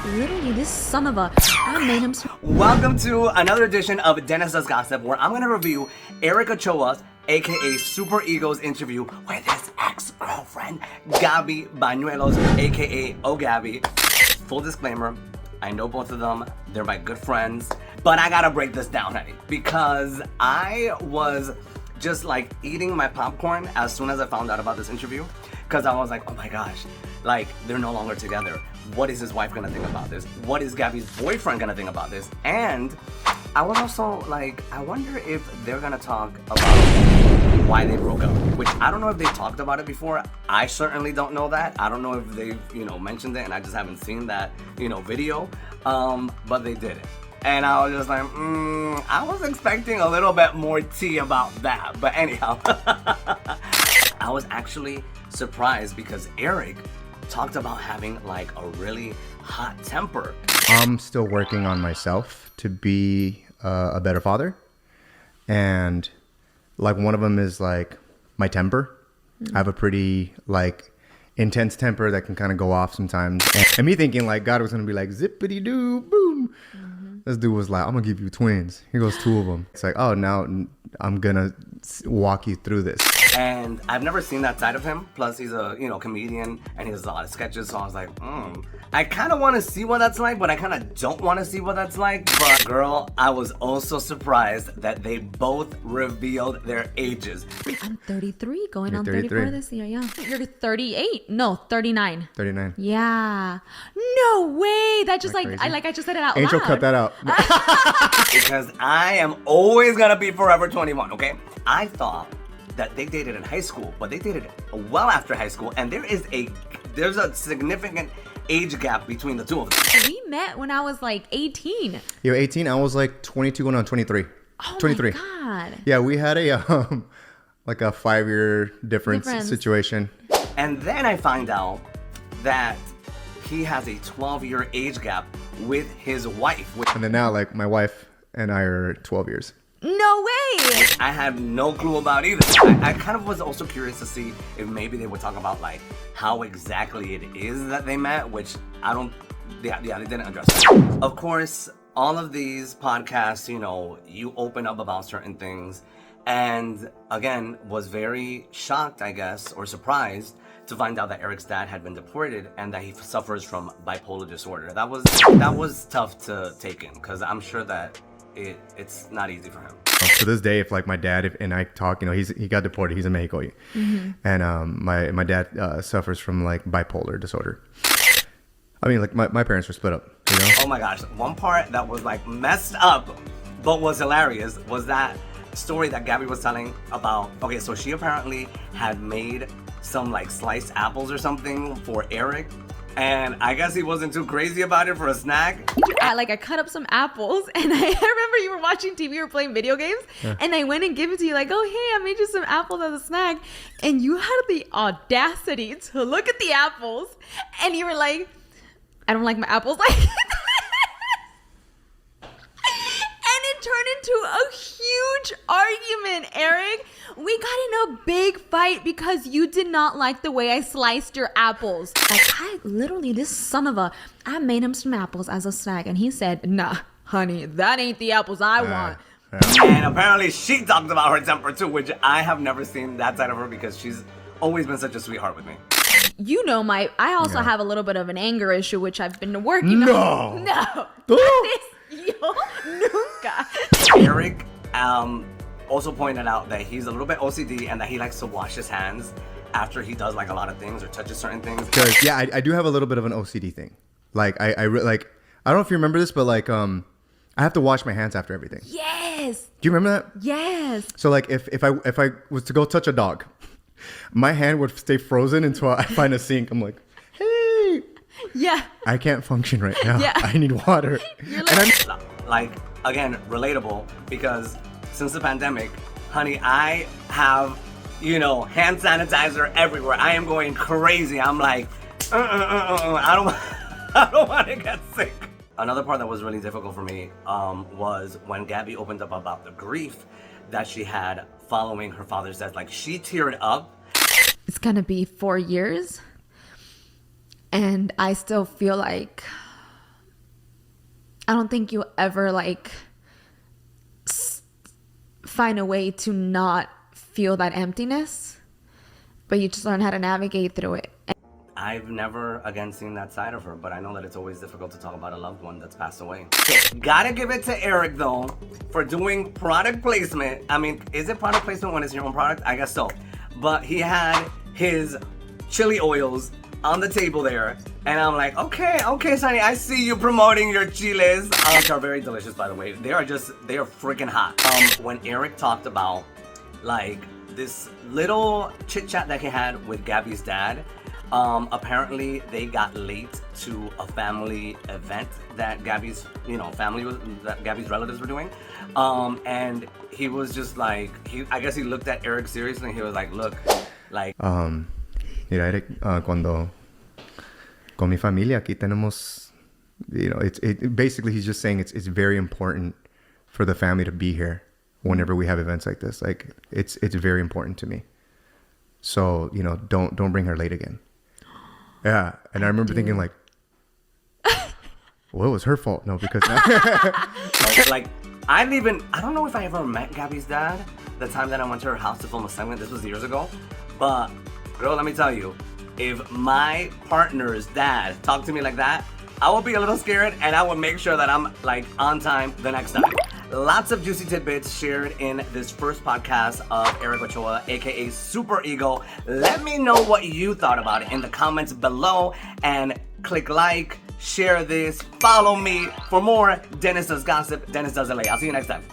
literally this son of a... I made him... Welcome to another edition of Dennis Does Gossip, where I'm going to review Eric Ochoa's, a.k.a. Supereego's interview with his ex-girlfriend, Gabby Bañuelos, a.k.a. Oh Gabby. Full disclaimer, I know both of them. They're my good friends. But I gotta break this down, honey, because I was just like eating my popcorn as soon as I found out about this interview. Because I was like, oh my gosh, like they're no longer together. What is his wife gonna think about this? What is Gabby's boyfriend gonna think about this? And I was also like, I wonder if they're gonna talk about why they broke up, which I don't know if they talked about it before. I certainly don't know that. I don't know if they've, mentioned it and I just haven't seen that, video. But they did it. And I was just like, I was expecting a little bit more tea about that. But anyhow, I was actually surprised because Eric talked about having like a really hot temper. I'm still working on myself to be a better father. And like one of them is like my temper. I have a pretty like intense temper that can kind of go off sometimes. And me thinking like God was going to be like zippity doo boom. This dude was like, I'm going to give you twins. Here goes two of them. It's like, oh, now I'm going to walk you through this. And I've never seen that side of him. Plus, he's a, comedian and he does a lot of sketches. So I was like, I kind of want to see what that's like, but I kind of don't want to see what that's like. But girl, I was also surprised that they both revealed their ages. I'm 33, going You're on 33. 34 this year, yeah. You're 38? No, 39. 39. Yeah. No way. That just Crazy? I just said it out Angel, loud. cut that out. Because I am always going to be forever 21, okay? I thought that they dated in high school, but they dated well after high school, and there's a significant age gap between the two of them. We met when I was like 18. You're 18. I was like 22 going on 23. Oh 23. my God. Yeah, we had a like a 5-year difference situation. And then I find out that he has a 12-year age gap with his wife. And then now like my wife and I are 12 years. No way. I had no clue about either. I kind of was also curious to see if maybe they would talk about like how exactly it is that they met, which they didn't address that. Of course, all of these podcasts, you open up about certain things, and again, was very shocked, I guess, or surprised to find out that Eric's dad had been deported and that he suffers from bipolar disorder. That was tough to take in, because I'm sure that it's not easy for him. To this day, if like my dad and I talk, he got deported. He's in Mexico, and my dad suffers from like bipolar disorder. I mean, like my parents were split up. Oh my gosh, one part that was like messed up, but was hilarious was that story that Gabby was telling about. Okay, so she apparently had made some like sliced apples or something for Eric. And I guess he wasn't too crazy about it for a snack. I cut up some apples, and I remember you were watching TV or playing video games, and I went and gave it to you like, oh, hey, I made you some apples as a snack. And you had the audacity to look at the apples, and you were like, I don't like my apples like that. And it turned into a huge argument, Eric. We got in a big fight because you did not like the way I sliced your apples. This son of a... I made him some apples as a snack, and he said, nah, honey, that ain't the apples I want. And apparently she talked about her temper too, which I have never seen that side of her because she's always been such a sweetheart with me. I also have a little bit of an anger issue, which I've been working on. No. Yo, nunca. Eric also pointed out that he's a little bit OCD and that he likes to wash his hands after he does like a lot of things or touches certain things. Because I do have a little bit of an OCD thing. Like I don't know if you remember this, but like I have to wash my hands after everything. Yes. Do you remember that? Yes. So like if I was to go touch a dog, my hand would stay frozen until I find a sink. I'm like, hey. Yeah. I can't function right now. Yeah. I need water. You're like again, relatable because since the pandemic, honey, I have, hand sanitizer everywhere. I am going crazy. I'm like, I don't want to get sick. Another part that was really difficult for me was when Gabby opened up about the grief that she had following her father's death. Like, she teared up. It's gonna be 4 years, and I still feel like I don't think you ever like find a way to not feel that emptiness, but you just learn how to navigate through it. I've never, again, seen that side of her, but I know that it's always difficult to talk about a loved one that's passed away. So, gotta give it to Eric, though, for doing product placement. I mean, is it product placement when it's your own product? I guess so. But he had his chili oils on the table there, and I'm like, okay, Sonny, I see you promoting your chiles. Which are very delicious, by the way. They are freaking hot. When Eric talked about, like, this little chit-chat that he had with Gabby's dad, apparently they got late to a family event that Gabby's relatives were doing. And he was just like, I guess he looked at Eric seriously and he was like, look, like... Mira, Eric, cuando con mi familia aquí tenemos, basically he's just saying it's very important for the family to be here whenever we have events like this. Like, it's very important to me. So, don't bring her late again. Yeah, and I remember thinking like, well, it was her fault. No, because like, I don't know if I ever met Gabby's dad the time that I went to her house to film a segment. This was years ago. But, girl, let me tell you, if my partner's dad talked to me like that, I would be a little scared and I would make sure that I'm like on time the next time. Lots of juicy tidbits shared in this first podcast of Eric Ochoa, a.k.a. Supereeego. Let me know what you thought about it in the comments below, and click like, share this, follow me for more Dennis Does Gossip, Dennis Does LA. I'll see you next time.